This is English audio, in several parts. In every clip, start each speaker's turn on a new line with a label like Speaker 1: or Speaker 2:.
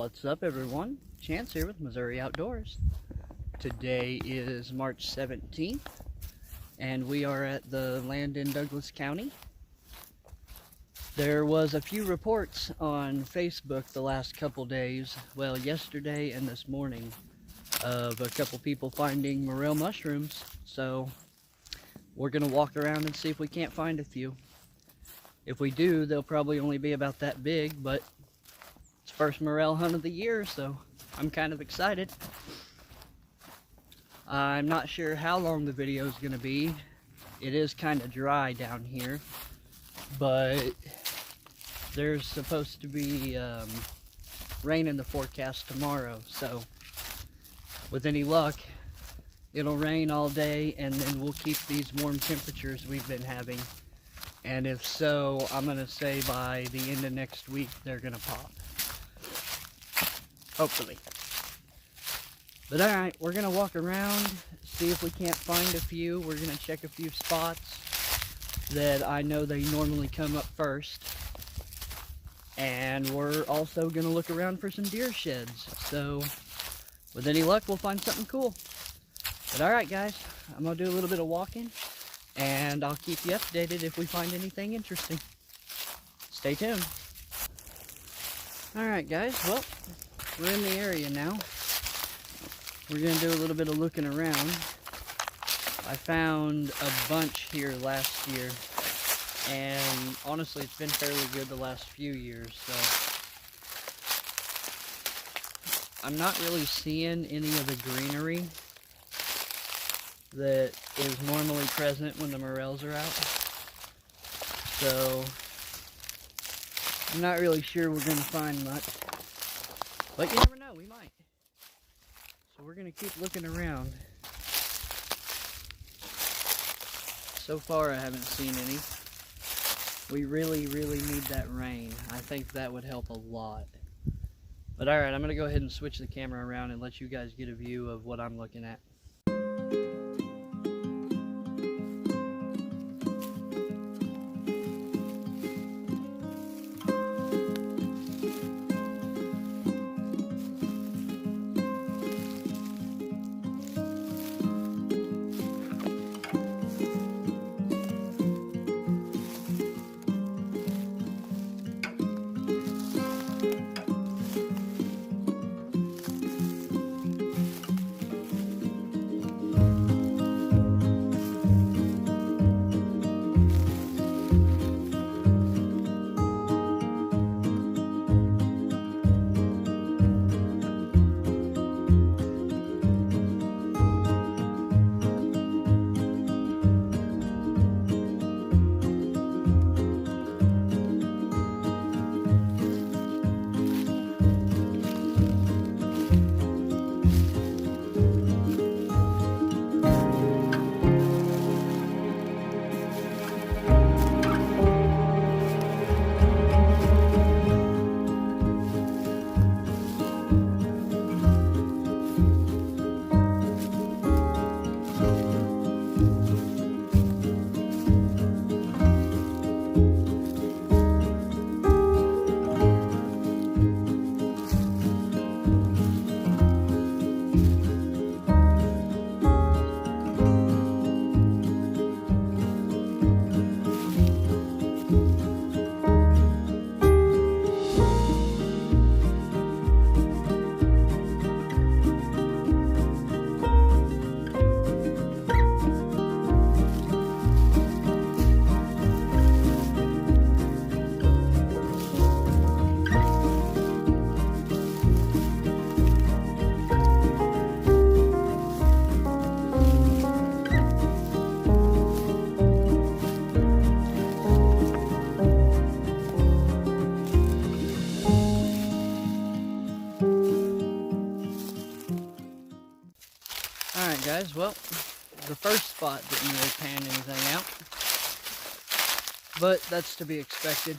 Speaker 1: What's up, everyone? Chance here with Missouri Outdoors. Today is March 17th and we are at the land in Douglas County. There was a few reports on Facebook the last couple days, well, yesterday and this morning, of a couple people finding morel mushrooms. So we're gonna walk around and see if we can't find a few. If we do, they'll probably only be about that big, but it's first morel hunt of the year, so I'm kind of excited. I'm not sure how long the video is going to be. It is kind of dry down here, but there's supposed to be rain in the forecast tomorrow, so with any luck, it'll rain all day and then we'll keep these warm temperatures we've been having. And if so, I'm going to say by the end of next week, they're going to pop. Hopefully. But alright, we're going to walk around, see if we can't find a few. We're going to check a few spots that I know they normally come up first. And we're also going to look around for some deer sheds. So, with any luck, we'll find something cool. But alright guys, I'm going to do a little bit of walking. And I'll keep you updated if we find anything interesting. Stay tuned. Alright guys, well, we're in the area now. We're going to do a little bit of looking around. I found a bunch here last year. And honestly, it's been fairly good the last few years. So I'm not really seeing any of the greenery that is normally present when the morels are out. So I'm not really sure we're going to find much. But you never know, we might. So we're going to keep looking around. So far I haven't seen any. We really need that rain. I think that would help a lot. But alright, I'm going to go ahead and switch the camera around and let you guys get a view of what I'm looking at. Alright guys, well, the first spot didn't really pan anything out, but that's to be expected.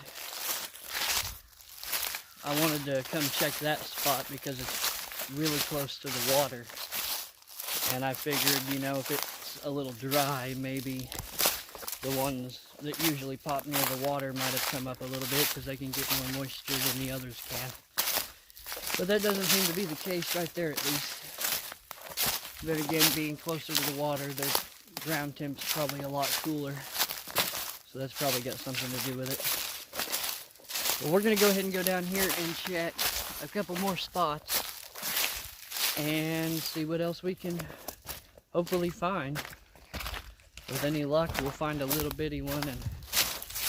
Speaker 1: I wanted to come check that spot because it's really close to the water, and I figured, you know, if it's a little dry, maybe the ones that usually pop near the water might have come up a little bit because they can get more moisture than the others can. But that doesn't seem to be the case right there, at least. Then again, being closer to the water, the ground temp's probably a lot cooler. So that's probably got something to do with it. Well, we're going to go ahead and go down here and check a couple more spots and see what else we can hopefully find. With any luck, we'll find a little bitty one, and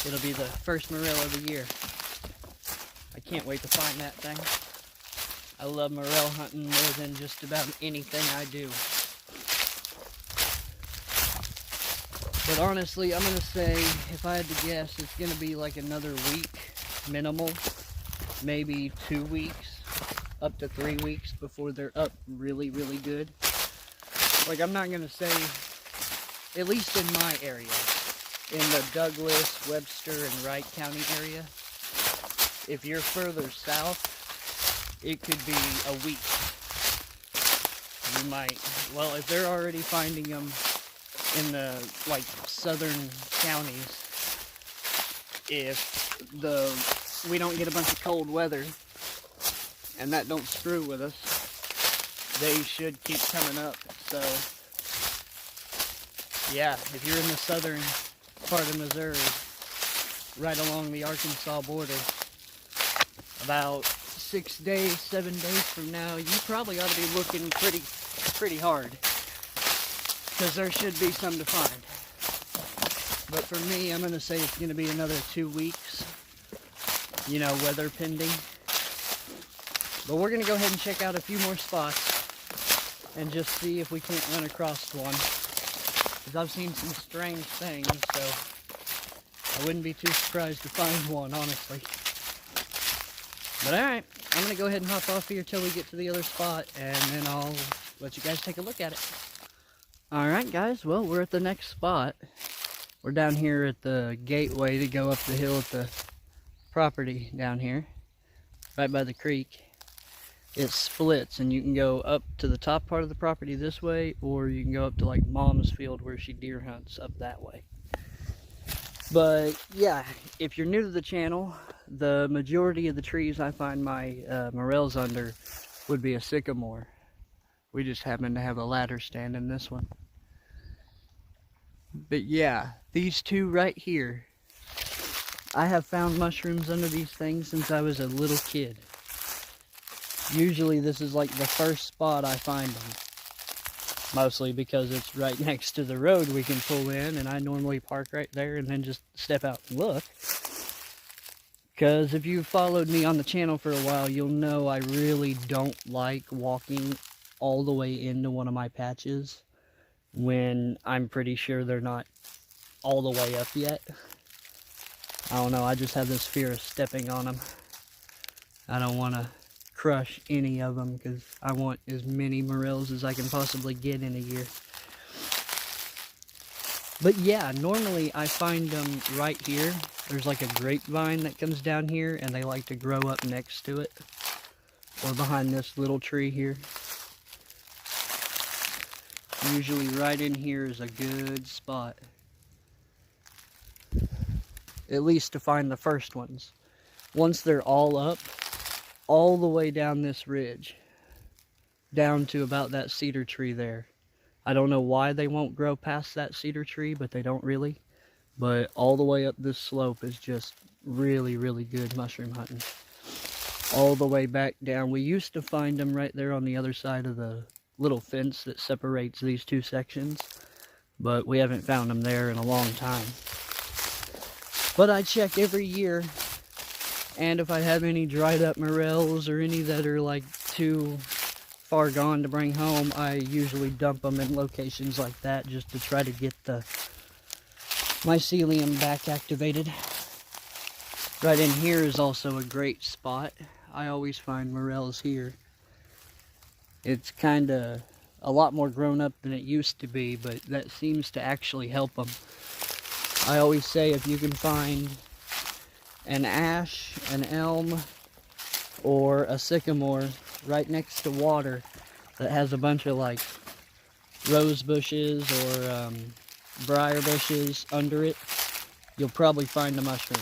Speaker 1: it'll be the first morel of the year. I can't wait to find that thing. I love morel hunting more than just about anything I do. But honestly, I'm going to say, if I had to guess, it's going to be like another week, minimal. Maybe 2 weeks, up to 3 weeks before they're up really, really good. Like, I'm not going to say, at least in my area, in the Douglas, Webster, and Wright County area, if you're further south, it could be a week. You might, well, if they're already finding them in the, like, southern counties, if we don't get a bunch of cold weather, and that don't screw with us, they should keep coming up. So, yeah, if you're in the southern part of Missouri, right along the Arkansas border, about 6 days, 7 days from now, you probably ought to be looking pretty hard, because there should be some to find. But for me, I'm going to say it's going to be another 2 weeks, you know, weather pending. But we're going to go ahead and check out a few more spots and just see if we can't run across one, because I've seen some strange things, so I wouldn't be too surprised to find one, honestly. But alright, I'm going to go ahead and hop off here till we get to the other spot, and then I'll let you guys take a look at it. Alright guys, well, we're at the next spot. We're down here at the gateway to go up the hill at the property down here, right by the creek. It splits, and you can go up to the top part of the property this way, or you can go up to like Mom's field where she deer hunts up that way. But yeah, if you're new to the channel, the majority of the trees I find my morels under would be a sycamore. We just happen to have a ladder stand in this one. But yeah, these two right here, I have found mushrooms under these things since I was a little kid. Usually this is like the first spot I find them. Mostly because it's right next to the road we can pull in, and I normally park right there and then just step out and look. Because if you've followed me on the channel for a while, you'll know I really don't like walking all the way into one of my patches when I'm pretty sure they're not all the way up yet. I don't know, I just have this fear of stepping on them. I don't want to crush any of them because I want as many morels as I can possibly get in a year. But yeah, normally I find them right here. There's like a grapevine that comes down here, and they like to grow up next to it, or behind this little tree here. Usually right in here is a good spot, at least to find the first ones. Once they're all up, all the way down this ridge, down to about that cedar tree there. I don't know why they won't grow past that cedar tree, but they don't really. But all the way up this slope is just really, really good mushroom hunting. All the way back down. We used to find them right there on the other side of the little fence that separates these two sections, but we haven't found them there in a long time. But I check every year, and if I have any dried up morels or any that are like too far gone to bring home, I usually dump them in locations like that just to try to get the mycelium back activated. Right in here is also a great spot. I always find morels here. It's kind of a lot more grown up than it used to be, but that seems to actually help them. I always say if you can find an ash, an elm, or a sycamore right next to water that has a bunch of like rose bushes or briar bushes under it, you'll probably find a mushroom.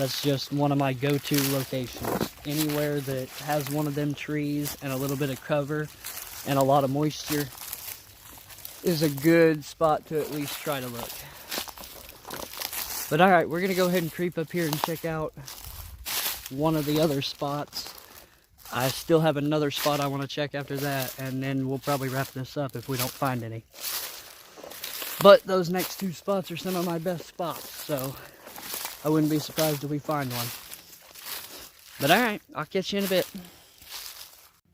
Speaker 1: That's just one of my go-to locations. Anywhere that has one of them trees and a little bit of cover and a lot of moisture is a good spot to at least try to look. But alright, we're going to go ahead and creep up here and check out one of the other spots. I still have another spot I want to check after that, and then we'll probably wrap this up if we don't find any. But those next two spots are some of my best spots, so I wouldn't be surprised if we find one. But alright, I'll catch you in a bit.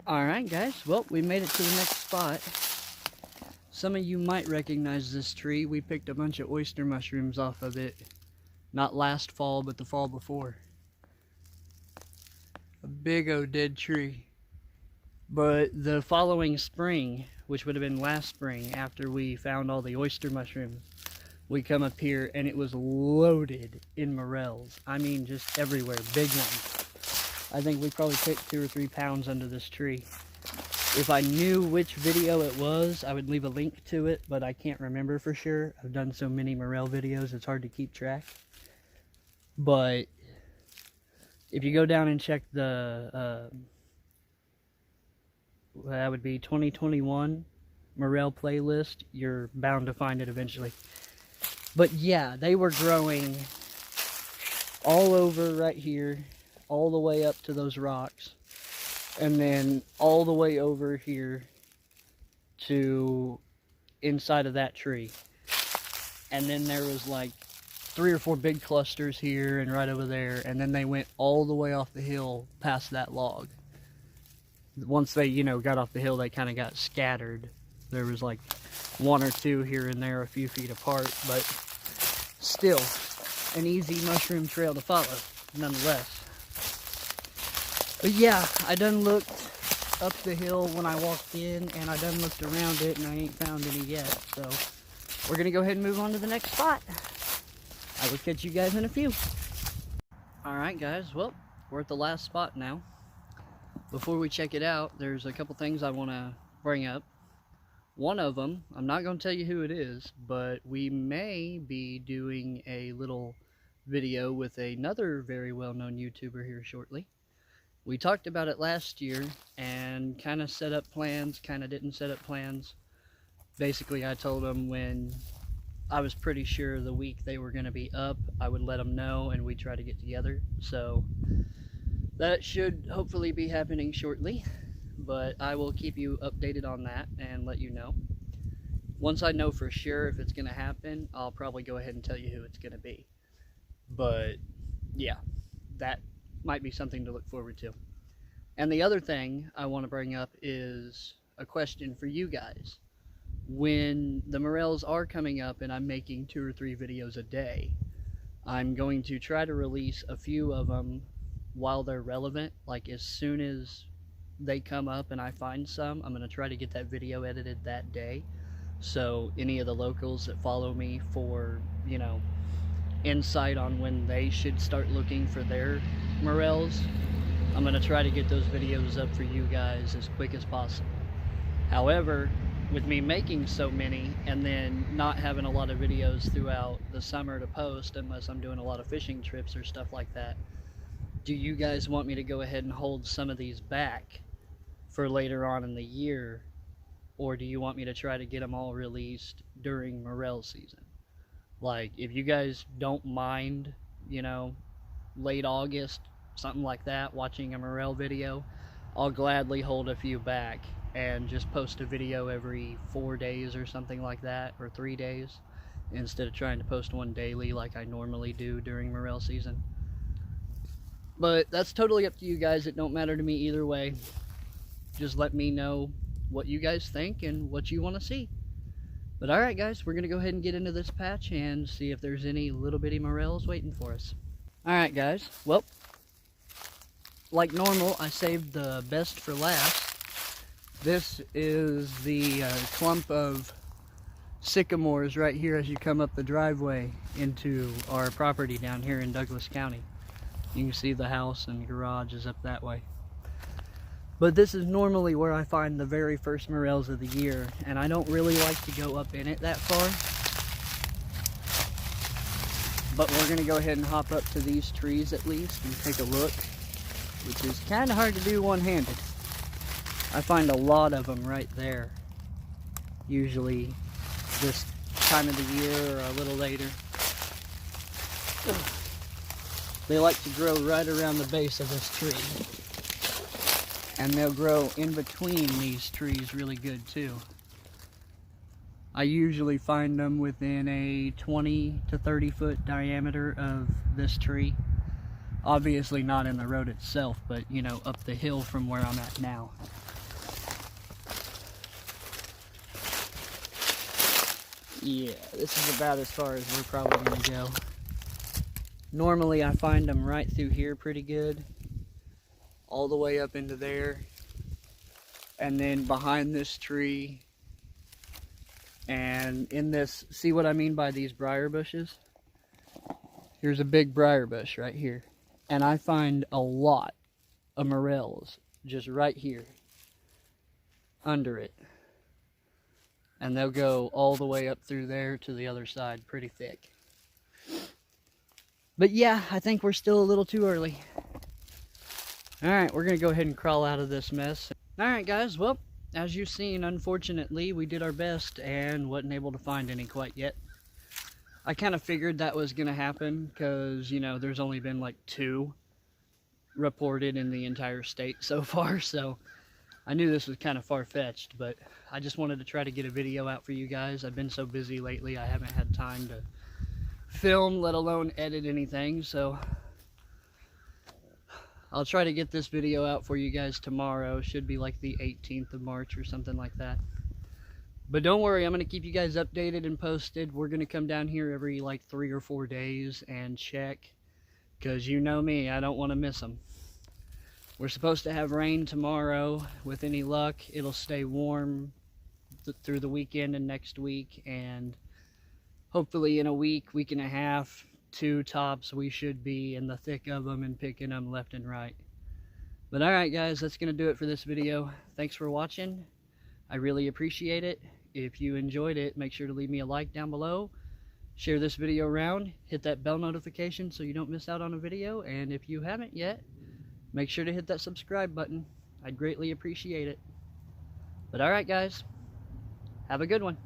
Speaker 1: Alright guys, well, we made it to the next spot. Some of you might recognize this tree. We picked a bunch of oyster mushrooms off of it. Not last fall, but the fall before. A big old dead tree. But the following spring, which would have been last spring after we found all the oyster mushrooms, we come up here and it was loaded in morels. I mean, just everywhere, big ones. I think we probably picked 2 or 3 pounds under this tree. If I knew which video it was, I would leave a link to it, but I can't remember for sure. I've done so many morel videos, it's hard to keep track. But if you go down and check the, that would be 2021 morel playlist, you're bound to find it eventually. But yeah, they were growing all over right here, all the way up to those rocks, and then all the way over here to inside of that tree. And then there was like 3 or 4 big clusters here and right over there, and then they went all the way off the hill past that log. Once they, you know, got off the hill, they kind of got scattered. There was like 1 or 2 here and there, a few feet apart, but still an easy mushroom trail to follow, nonetheless. But yeah, I done looked up the hill when I walked in, and I done looked around it, and I ain't found any yet, so we're gonna go ahead and move on to the next spot. I will catch you guys in a few. Alright guys, well, we're at the last spot now. Before we check it out, there's a couple things I want to bring up. One of them, I'm not going to tell you who it is, but we may be doing a little video with another very well-known YouTuber here shortly. We talked about it last year and kind of set up plans, kind of didn't set up plans. Basically, I told them when I was pretty sure the week they were going to be up, I would let them know and we'd try to get together. So that should hopefully be happening shortly, but I will keep you updated on that and let you know. Once I know for sure if it's going to happen, I'll probably go ahead and tell you who it's going to be. But yeah, that might be something to look forward to. And the other thing I want to bring up is a question for you guys. When the morels are coming up and I'm making 2 or 3 videos a day, I'm going to try to release a few of them while they're relevant. Like as soon as they come up and I find some, I'm going to try to get that video edited that day. So any of the locals that follow me for, you know, insight on when they should start looking for their morels, I'm going to try to get those videos up for you guys as quick as possible. However, with me making so many and then not having a lot of videos throughout the summer to post unless I'm doing a lot of fishing trips or stuff like that, do you guys want me to go ahead and hold some of these back for later on in the year, or do you want me to try to get them all released during morel season? Like, if you guys don't mind, you know, late August, something like that, watching a morel video, I'll gladly hold a few back and just post a video every 4 days or something like that, or 3 days, instead of trying to post one daily like I normally do during morel season. But that's totally up to you guys. It don't matter to me either way. Just let me know what you guys think and what you want to see. But alright guys, we're going to go ahead and get into this patch and see if there's any little bitty morels waiting for us. Alright guys, well, like normal, I saved the best for last. This is the clump of sycamores right here as you come up the driveway into our property down here in Douglas County. You can see the house and garage is up that way. But this is normally where I find the very first morels of the year, and I don't really like to go up in it that far. But we're going to go ahead and hop up to these trees at least and take a look, which is kind of hard to do one-handed. I find a lot of them right there, usually this time of the year or a little later. They like to grow right around the base of this tree. And they'll grow in between these trees really good too. I usually find them within a 20 to 30 foot diameter of this tree. Obviously not in the road itself, but you know, up the hill from where I'm at now. Yeah, this is about as far as we're probably going to go. Normally I find them right through here pretty good, all the way up into there, and then behind this tree, and in this, see what I mean by these briar bushes? Here's a big briar bush right here, and I find a lot of morels just right here under it. And they'll go all the way up through there to the other side pretty thick. But yeah, I think we're still a little too early. Alright, we're going to go ahead and crawl out of this mess. Alright guys, well, as you've seen, unfortunately, we did our best and wasn't able to find any quite yet. I kind of figured that was going to happen because, you know, there's only been like 2 reported in the entire state so far, so I knew this was kind of far-fetched, but I just wanted to try to get a video out for you guys. I've been so busy lately, I haven't had time to film, let alone edit anything, so I'll try to get this video out for you guys tomorrow. Should be like the 18th of March or something like that. But don't worry, I'm going to keep you guys updated and posted. We're going to come down here every like 3 or 4 days and check, because you know me, I don't want to miss them. We're supposed to have rain tomorrow. With any luck, it'll stay warm through the weekend and next week, and hopefully in a week, week and a half, 2 tops, we should be in the thick of them and picking them left and right. But alright guys, that's going to do it for this video. Thanks for watching. I really appreciate it. If you enjoyed it, make sure to leave me a like down below. Share this video around. Hit that bell notification so you don't miss out on a video. And if you haven't yet, make sure to hit that subscribe button. I'd greatly appreciate it. But alright guys, have a good one.